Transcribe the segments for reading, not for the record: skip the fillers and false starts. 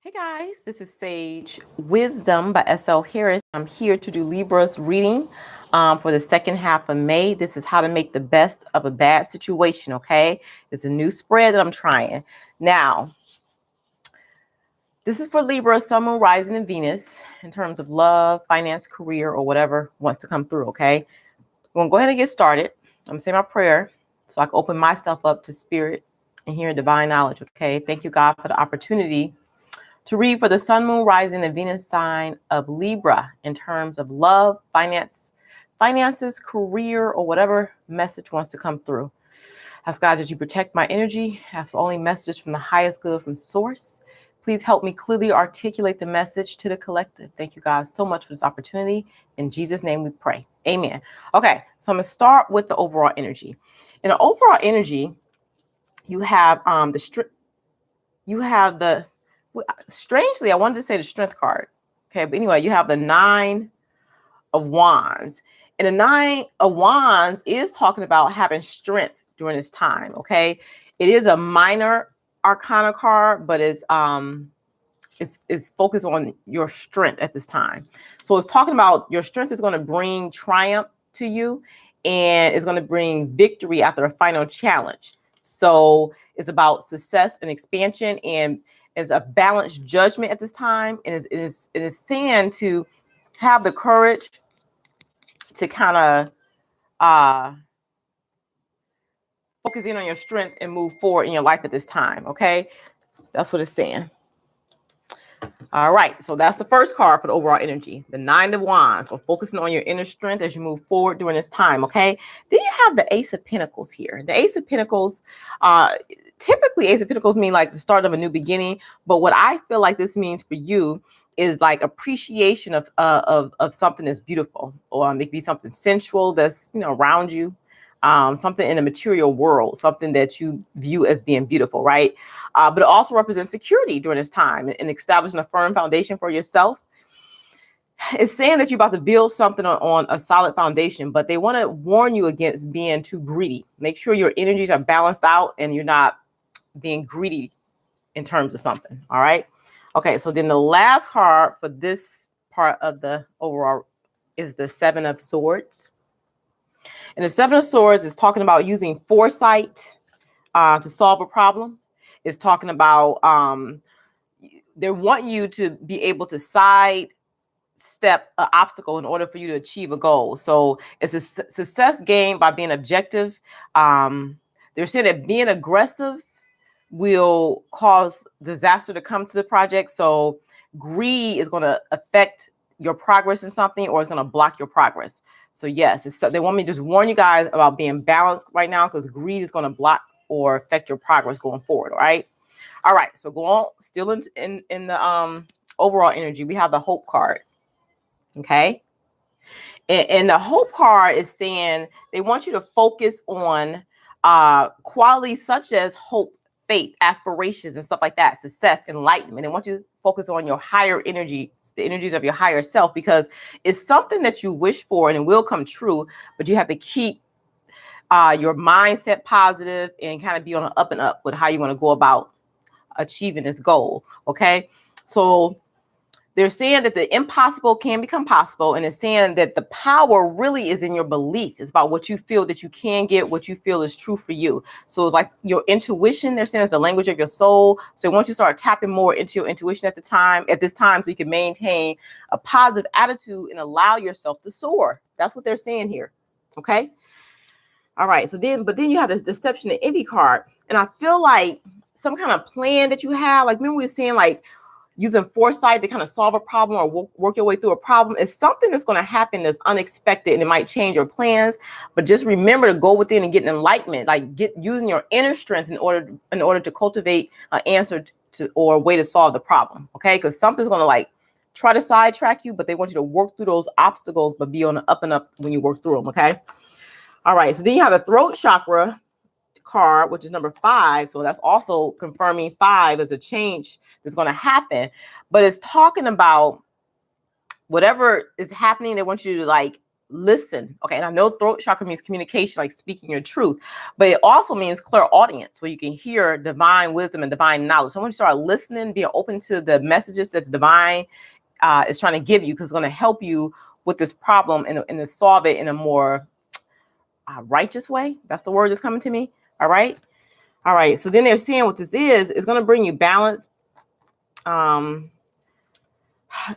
Hey guys, this is Sage Wisdom by S.L. Harris. I'm here to do Libra's reading for the second half of May. This is how to make the best of a bad situation, okay? It's a new spread that I'm trying. Now, this is for Libra, Sun, Moon, Rising, and Venus in terms of love, finance, career, or whatever wants to come through, okay? I'm going to go ahead and get started. I'm going to say my prayer so I can open myself up to spirit and hear divine knowledge, okay? Thank you, God, for the opportunity to read for the Sun, Moon, Rising, and Venus sign of Libra in terms of love, finances, career, or whatever message wants to come through. Ask God that you protect my energy. Ask for only messages from the highest good from source. Please help me clearly articulate the message to the collective. Thank you guys so much for this opportunity. In Jesus' name we pray. Amen. Okay, so I'm going to start with the overall energy. In the overall energy, you have strangely, I wanted to say the strength card. Okay, but anyway, you have the 9 of Wands. And the 9 of Wands is talking about having strength during this time. Okay. It is a minor arcana card, but it's focused on your strength at this time. So it's talking about your strength is going to bring triumph to you, and it's going to bring victory after a final challenge. So it's about success and expansion, and is a balanced judgment at this time. And it is saying to have the courage to kind of focus in on your strength and move forward in your life at this time. Okay, that's what it's saying. All right, so that's the first card for the overall energy, the 9 of Wands. So focusing on your inner strength as you move forward during this time, okay? Then you have the Ace of Pentacles here. The Ace of Pentacles, typically Ace of Pentacles mean like the start of a new beginning, but what I feel like this means for you is like appreciation of something that's beautiful, or it could be something sensual that's around you. Something in the material world, something that you view as being beautiful, right? But it also represents security during this time and establishing a firm foundation for yourself. It's saying that you're about to build something on a solid foundation, but they want to warn you against being too greedy. Make sure your energies are balanced out and you're not being greedy in terms of something, all right? Okay, so then the last card for this part of the overall is the 7 of Swords. And the 7 of Swords is talking about using foresight to solve a problem. It's talking about they want you to be able to sidestep an obstacle in order for you to achieve a goal. So it's a success gained by being objective. They're saying that being aggressive will cause disaster to come to the project. So greed is going to affect your progress in something, or it's going to block your progress. So yes, they want me to just warn you guys about being balanced right now, because greed is going to block or affect your progress going forward. All right. All right. So go on. Still in the overall energy, we have the Hope card. Okay. And the Hope card is saying they want you to focus on qualities such as hope, faith, aspirations, and stuff like that, success, enlightenment. They want you to focus on your higher energy, the energies of your higher self, because it's something that you wish for and it will come true, but you have to keep your mindset positive and kind of be on an up and up with how you want to go about achieving this goal. Okay. So they're saying that the impossible can become possible, and it's saying that the power really is in your belief. It's about what you feel that you can get, what you feel is true for you. So it's like your intuition, they're saying, is the language of your soul. So once you start tapping more into your intuition at this time, so you can maintain a positive attitude and allow yourself to soar. That's what they're saying here. Okay. All right. So then you have this deception and envy card. And I feel like some kind of plan that you have, like, remember we were saying, like, using foresight to kind of solve a problem or work your way through a problem is something that's going to happen that's unexpected, and it might change your plans. But just remember to go within and get enlightenment, like using your inner strength in order to cultivate an answer to or a way to solve the problem. Okay, because something's going to like try to sidetrack you, but they want you to work through those obstacles, but be on the up and up when you work through them. Okay. All right. So then you have the throat chakra card, which is number 5. So that's also confirming 5 is a change that's going to happen, but it's talking about whatever is happening. They want you to like listen. Okay. And I know throat chakra means communication, like speaking your truth, but it also means clairaudience, where you can hear divine wisdom and divine knowledge. So when you start listening, being open to the messages that the divine is trying to give you, because it's going to help you with this problem and to solve it in a more righteous way. That's the word that's coming to me. All right. All right. So then they're saying what this is going to bring you balance.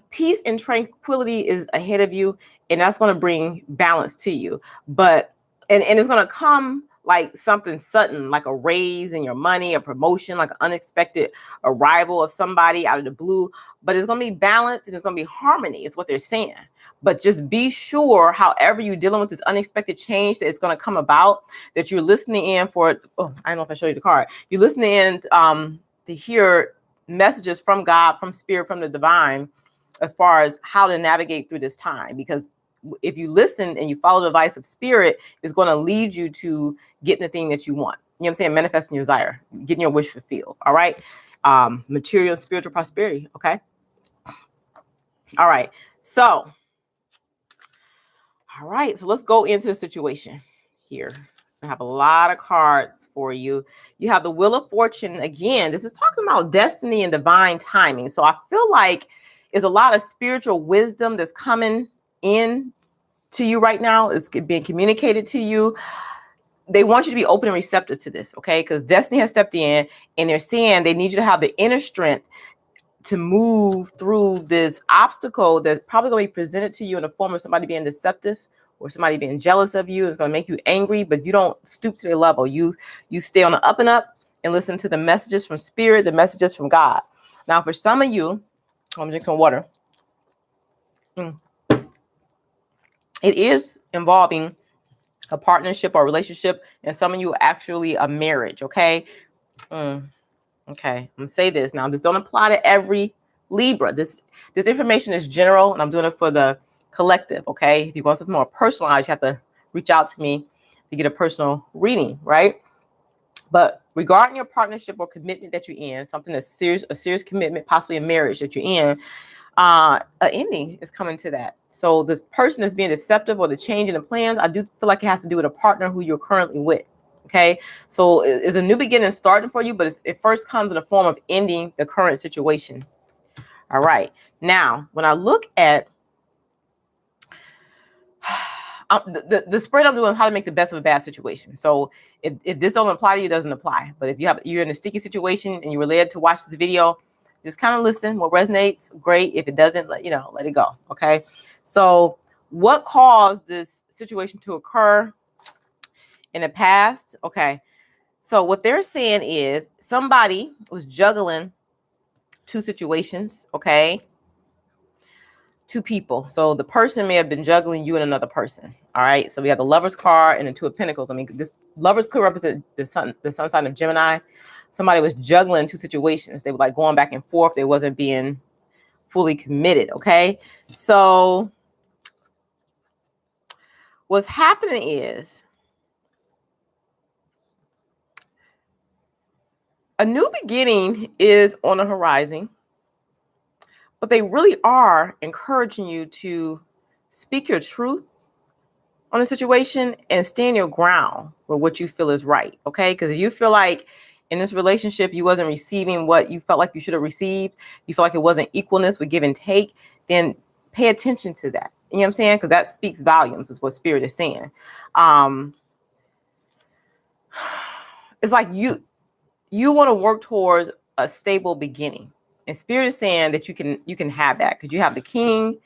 Peace and tranquility is ahead of you, and that's going to bring balance to you. But and it's going to come like something sudden, like a raise in your money, a promotion, like an unexpected arrival of somebody out of the blue. But it's going to be balance and it's going to be harmony, is what they're saying. But just be sure, however you're dealing with this unexpected change that is going to come about, that you're listening in for. Oh, I don't know if I showed you the card. You're listening in to hear messages from God, from spirit, from the divine, as far as how to navigate through this time. Because if you listen and you follow the advice of spirit, it's going to lead you to getting the thing that you want. You know what I'm saying? Manifesting your desire, getting your wish fulfilled. All right. Material and spiritual prosperity. Okay. All right. So, all right. So let's go into the situation here. I have a lot of cards for you. You have the Wheel of Fortune. Again, this is talking about destiny and divine timing. So I feel like there's a lot of spiritual wisdom that's coming in to you right now. It's being communicated to you. They want you to be open and receptive to this, okay? Because destiny has stepped in, and they're saying they need you to have the inner strength to move through this obstacle that's probably going to be presented to you in the form of somebody being deceptive or somebody being jealous of you. It's going to make you angry, but you don't stoop to their level. You stay on the up and up and listen to the messages from spirit, the messages from God. Now, for some of you, I'm drink some water. It is involving a partnership or relationship, and some of you actually a marriage. Okay. Okay. I'm gonna say this now. This don't apply to every Libra. This information is general, and I'm doing it for the collective. Okay. If you want something more personalized, you have to reach out to me to get a personal reading, right? But regarding your partnership or commitment that you're in, something that's serious, a serious commitment, possibly a marriage that you're in, an ending is coming to that. So this person is being deceptive, or the change in the plans, I do feel like it has to do with a partner who you're currently with. Okay. So it's a new beginning starting for you, but it first comes in the form of ending the current situation. All right. Now, when I look at the spread I'm doing is how to make the best of a bad situation. So if this don't apply to you, it doesn't apply. But if you're in a sticky situation and you were led to watch this video, just kind of listen. What resonates, great. If it doesn't, let it go. Okay. So what caused this situation to occur in the past? Okay. So what they're saying is somebody was juggling two situations. Okay. Two people. So the person may have been juggling you and another person. All right. So we have the Lover's card and the Two of Pentacles. I mean, this Lovers could represent the sun sign of Gemini. Somebody was juggling two situations. They were like going back and forth. They wasn't being fully committed. Okay. So what's happening is a new beginning is on the horizon, but they really are encouraging you to speak your truth on the situation and stand your ground with what you feel is right. Okay. Because if you feel like in this relationship you wasn't receiving what you felt like you should have received, you feel like it wasn't equalness with give and take, then pay attention to that. You know what I'm saying? Because that speaks volumes, is what spirit is saying. It's like you want to work towards a stable beginning, and spirit is saying that you can have that, because you have the King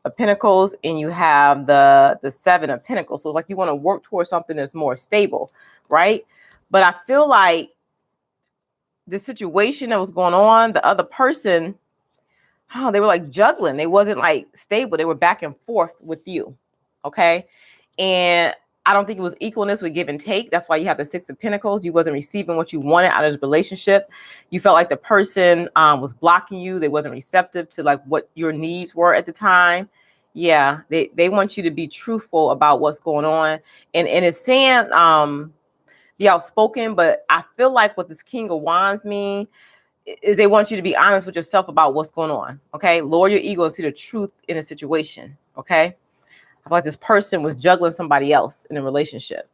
of Pentacles and you have the Seven of Pentacles. So it's like you want to work towards something that's more stable, right? But I feel like the situation that was going on, the other person, they were like juggling. They wasn't like stable. They were back and forth with you. Okay. And I don't think it was equalness with give and take. That's why you have the Six of Pentacles. You wasn't receiving what you wanted out of this relationship. You felt like the person was blocking you. They wasn't receptive to like what your needs were at the time. Yeah, they want you to be truthful about what's going on. And it's saying be outspoken, but I feel like what this King of Wands mean is they want you to be honest with yourself about what's going on. Okay, lower your ego and see the truth in a situation. Okay. I feel like this person was juggling somebody else in a relationship,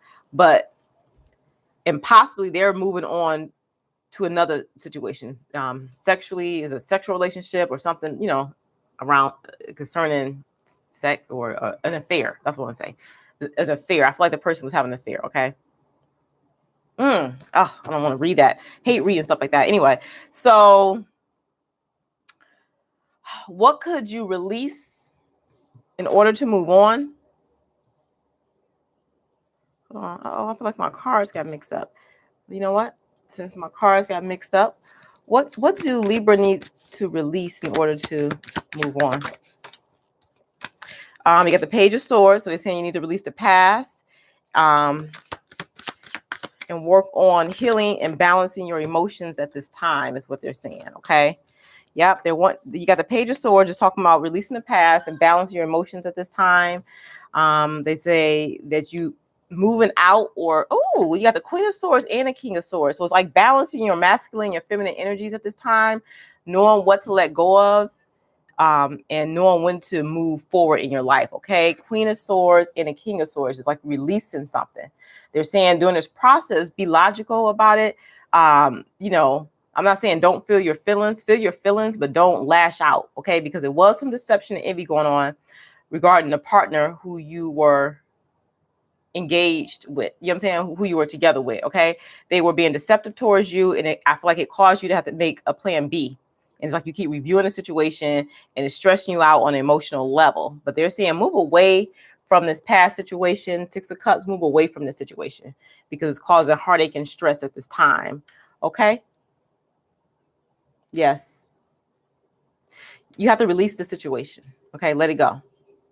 and possibly they're moving on to another situation. Sexually, is a sexual relationship or something, around concerning sex or an affair. That's what I'm saying. As an affair, I feel like the person was having an affair. Okay. I don't want to read that. Hate reading stuff like that. Anyway, so what could you release in order to move on? Hold on. Oh, I feel like my cards got mixed up. You know what? Since my cards got mixed up, what do Libra need to release in order to move on? You got the Page of Swords, so they're saying you need to release the past, and work on healing and balancing your emotions at this time, is what they're saying. Okay. Yep. You got the Page of Swords, just talking about releasing the past and balancing your emotions at this time. They say that you moving out, or you got the Queen of Swords and the King of Swords. So it's like balancing your masculine, your feminine energies at this time, knowing what to let go of, and knowing when to move forward in your life. Okay. Queen of Swords and the King of Swords is like releasing something. They're saying during this process, be logical about it. I'm not saying don't feel your feelings, but don't lash out. Okay. Because it was some deception and envy going on regarding the partner who you were engaged with, you know what I'm saying, who you were together with. Okay. They were being deceptive towards you, and I feel like it caused you to have to make a plan B. And it's like you keep reviewing the situation and it's stressing you out on an emotional level. But they're saying move away from this past situation. Six of Cups, move away from this situation because it's causing heartache and stress at this time. Okay. Yes. You have to release the situation. Okay. Let it go.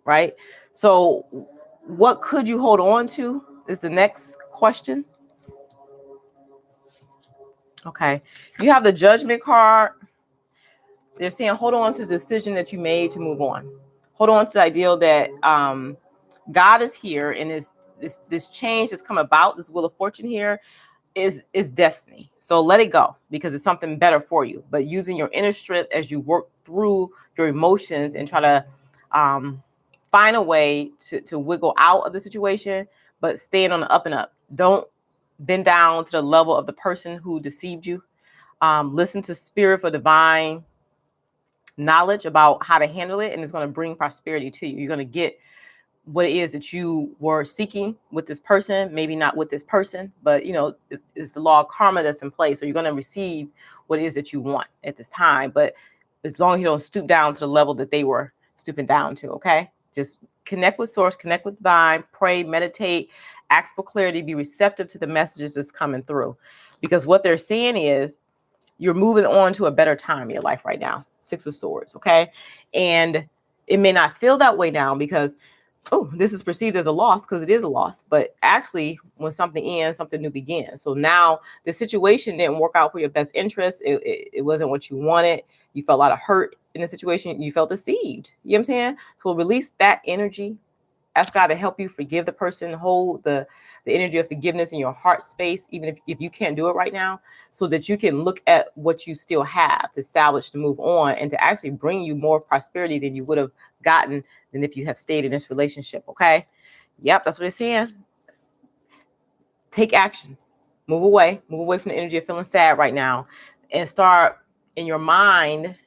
Right. So what could you hold on to is the next question. Okay. You have the Judgment card. They're saying hold on to the decision that you made to move on. Hold on to the ideal that God is here, and this change that's come about, this wheel of fortune here is destiny. So let it go because it's something better for you. But using your inner strength as you work through your emotions and try to find a way to wiggle out of the situation, but staying on the up and up. Don't bend down to the level of the person who deceived you. Listen to spirit for divine knowledge about how to handle it, and it's going to bring prosperity to you. You're going to get what it is that you were seeking with this person, maybe not with this person, but it's the law of karma that's in place. So you're going to receive what it is that you want at this time. But as long as you don't stoop down to the level that they were stooping down to, okay? Just connect with source, connect with divine, pray, meditate, ask for clarity, be receptive to the messages that's coming through. Because what they're saying is you're moving on to a better time in your life right now. Six of Swords, okay? And it may not feel that way now because this is perceived as a loss, because it is a loss. But actually, when something ends, something new begins. So now the situation didn't work out for your best interest. It wasn't what you wanted. You felt a lot of hurt in the situation. You felt deceived. You know what I'm saying? So release that energy. Ask God to help you forgive the person. Hold the energy of forgiveness in your heart space, even if you can't do it right now, so that you can look at what you still have to salvage, to move on, and to actually bring you more prosperity than you would have gotten than if you have stayed in this relationship. Okay. Yep. That's what it's saying. Take action. Move away from the energy of feeling sad right now, and start in your mind,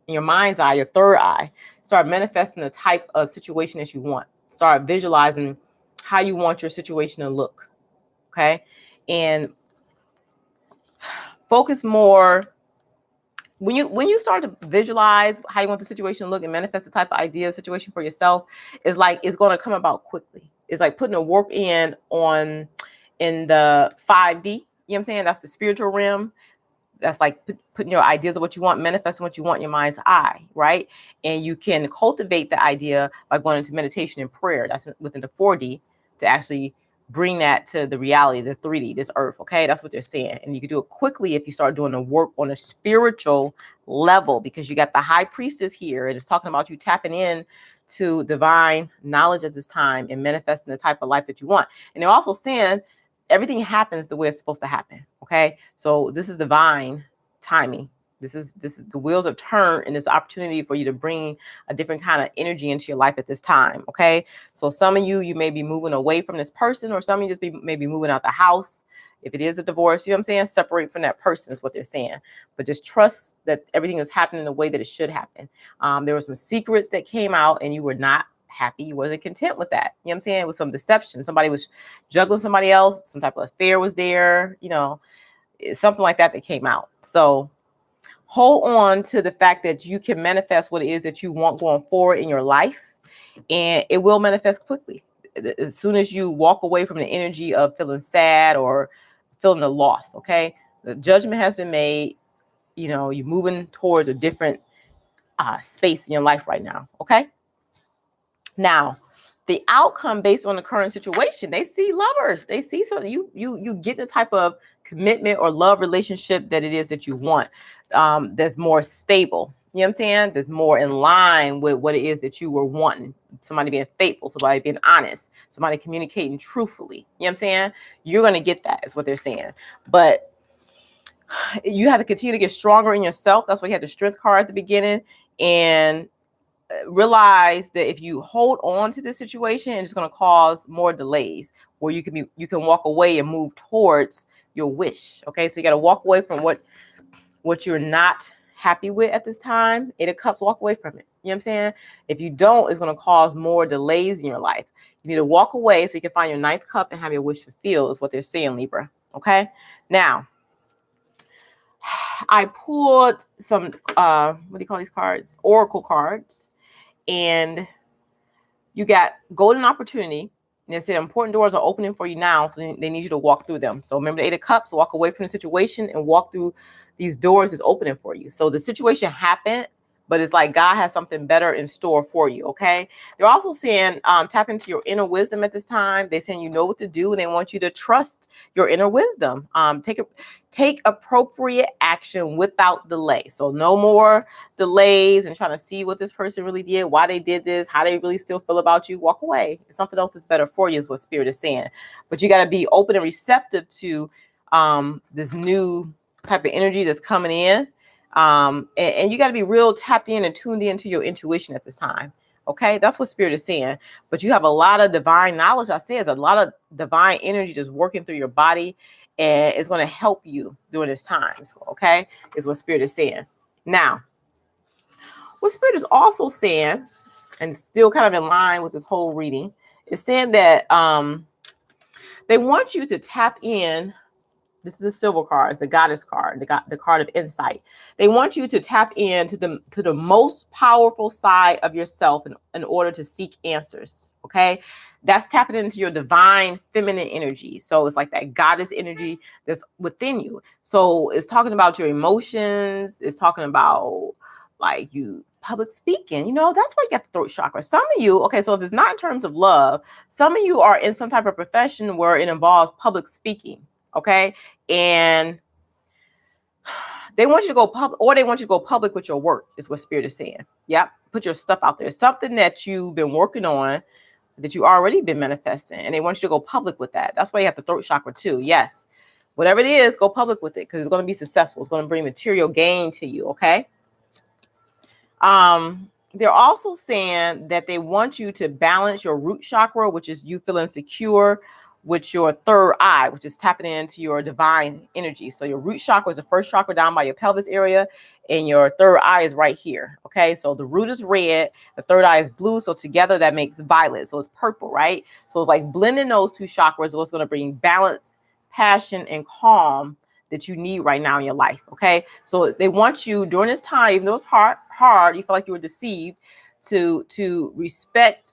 in your mind's eye, your third eye, start manifesting the type of situation that you want. Start visualizing how you want your situation to look. Okay. And focus more. When you start to visualize how you want the situation to look and manifest the type of idea situation for yourself, it's like it's going to come about quickly. It's like putting a work in the 5D. You know what I'm saying? That's the spiritual realm. That's like putting your ideas of what you want, manifesting what you want in your mind's eye, right? And you can cultivate the idea by going into meditation and prayer. That's within the 4D to actually bring that to the reality, the 3D, this earth, okay? That's what they're saying. And you can do it quickly if you start doing the work on a spiritual level, because you got the High Priestess here. It is talking about you tapping in to divine knowledge at this time and manifesting the type of life that you want. And they're also saying everything happens the way it's supposed to happen. Okay. So this is divine timing. This is the wheels have turned, and it's an opportunity for you to bring a different kind of energy into your life at this time. Okay. So some of you may be moving away from this person, or some of you may be moving out the house. If it is a divorce, you know what I'm saying? Separate from that person is what they're saying. But just trust that everything is happening the way that it should happen. There were some secrets that came out and you were not happy. You wasn't content with that. You know what I'm saying? With some deception. Somebody was juggling somebody else. Some type of affair was there. You know, something like that came out. So hold on to the fact that you can manifest what it is that you want going forward in your life, and it will manifest quickly. As soon as you walk away from the energy of feeling sad or feeling the loss, okay? The judgment has been made. You know, you're moving towards a different space in your life right now, okay? Now, the outcome based on the current situation, they see lovers. They see something. You get the type of commitment or love relationship that it is that you want, that's more stable. You know what I'm saying? That's more in line with what it is that you were wanting. Somebody being faithful, somebody being honest, somebody communicating truthfully. You know what I'm saying? You're going to get that, is what they're saying. But you have to continue to get stronger in yourself. That's why you had the strength card at the beginning. And realize that if you hold on to this situation, it's going to cause more delays, or you can walk away and move towards your wish. Okay, so you got to walk away from what you're not happy with at this time. 8 of Cups, walk away from it. You know what I'm saying? If you don't, it's going to cause more delays in your life. You need to walk away so you can find your 9th cup and have your wish fulfilled, is what they're saying, Libra. Okay, now I pulled some what do you call these cards? Oracle cards. And you got golden opportunity. And they said important doors are opening for you now, so they need you to walk through them. So remember the 8 of Cups, walk away from the situation and walk through these doors is opening for you. So the situation happened, but it's like God has something better in store for you, okay? They're also saying tap into your inner wisdom at this time. They're saying you know what to do, and they want you to trust your inner wisdom. Take appropriate action without delay. So no more delays and trying to see what this person really did, why they did this, how they really still feel about you. Walk away. Something else is better for you is what Spirit is saying. But you got to be open and receptive to this new type of energy that's coming in. And you got to be real tapped in and tuned into your intuition at this time. Okay, that's what Spirit is saying. But you have a lot of divine knowledge. I say it's a lot of divine energy just working through your body, and it's going to help you during this time. Okay, is what Spirit is saying. Now, what Spirit is also saying, and still kind of in line with this whole reading, is saying that they want you to tap in. This is the silver card. It's the goddess card, the card of insight. They want you to tap into the most powerful side of yourself in order to seek answers. Okay, that's tapping into your divine feminine energy. So it's like that goddess energy that's within you. So it's talking about your emotions. It's talking about like you public speaking. You know, that's why you got the throat chakra. Some of you, okay, so if it's not in terms of love, some of you are in some type of profession where it involves public speaking. Okay. And they want you to go public, or they want you to go public with your work, is what Spirit is saying. Yep. Put your stuff out there. Something that you've been working on, that you already been manifesting, and they want you to go public with that. That's why you have the throat chakra too. Yes. Whatever it is, go public with it, because it's going to be successful. It's going to bring material gain to you. Okay. They're also saying that they want you to balance your root chakra, which is you feeling secure, with your third eye, which is tapping into your divine energy. So your root chakra is the first chakra down by your pelvis area, and your third eye is right here. Okay, so the root is red, the third eye is blue, so together that makes violet. So it's purple, right? So it's like blending those two chakras is what's going to bring balance, passion, and calm that you need right now in your life. Okay, so they want you during this time, even though it's hard, you feel like you were deceived, to respect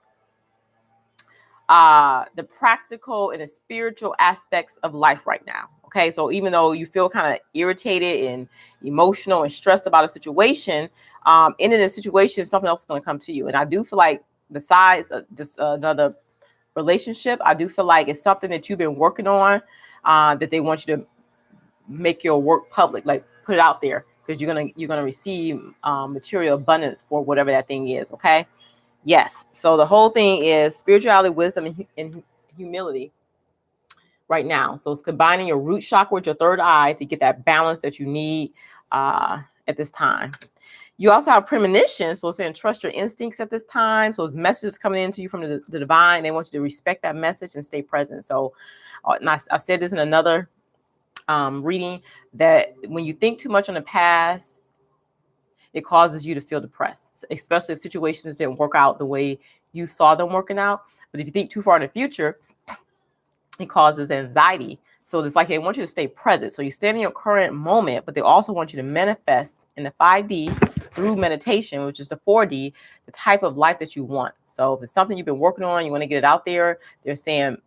the practical and the spiritual aspects of life right now. Okay, so even though you feel kind of irritated and emotional and stressed about a situation, in this situation, something else is going to come to you. And I do feel like besides just another relationship, I do feel like it's something that you've been working on, that they want you to make your work public, like put it out there, because you're gonna receive material abundance for whatever that thing is. Okay. Yes. So the whole thing is spirituality, wisdom, and humility right now. So it's combining your root chakra with your third eye to get that balance that you need, and at this time. You also have premonition. So it's saying trust your instincts at this time. So it's messages coming into you from the divine. They want you to respect that message and stay present. So and I said this in another reading, that when you think too much on the past, it causes you to feel depressed, especially if situations didn't work out the way you saw them working out. But if you think too far in the future, it causes anxiety. So it's like they want you to stay present. So you stand in your current moment, but they also want you to manifest in the 5D through meditation, which is the 4D, the type of life that you want. So if it's something you've been working on, you want to get it out there, they're saying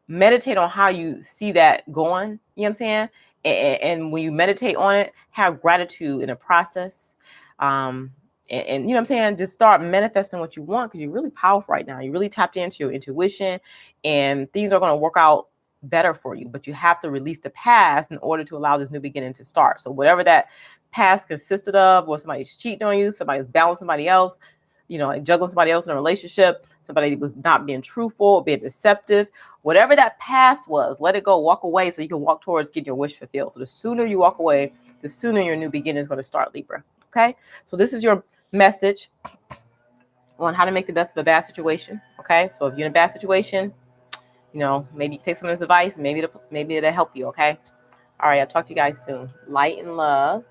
meditate on how you see that going. You know what I'm saying? And when you meditate on it, have gratitude in the process. And you know what I'm saying? Just start manifesting what you want, because you're really powerful right now. You're really tapped into your intuition, and things are going to work out better for you. But you have to release the past in order to allow this new beginning to start. So whatever that past consisted of, or somebody's cheating on you, somebody's balancing somebody else, you know, like juggling somebody else in a relationship, somebody was not being truthful, being deceptive, whatever that past was, let it go, walk away, so you can walk towards getting your wish fulfilled. So the sooner you walk away, the sooner your new beginning is going to start, Libra. Okay, so this is your message on how to make the best of a bad situation. Okay, so if you're in a bad situation, you know, maybe take some of this advice, maybe it'll help you. Okay, all right, I'll talk to you guys soon. Light and love.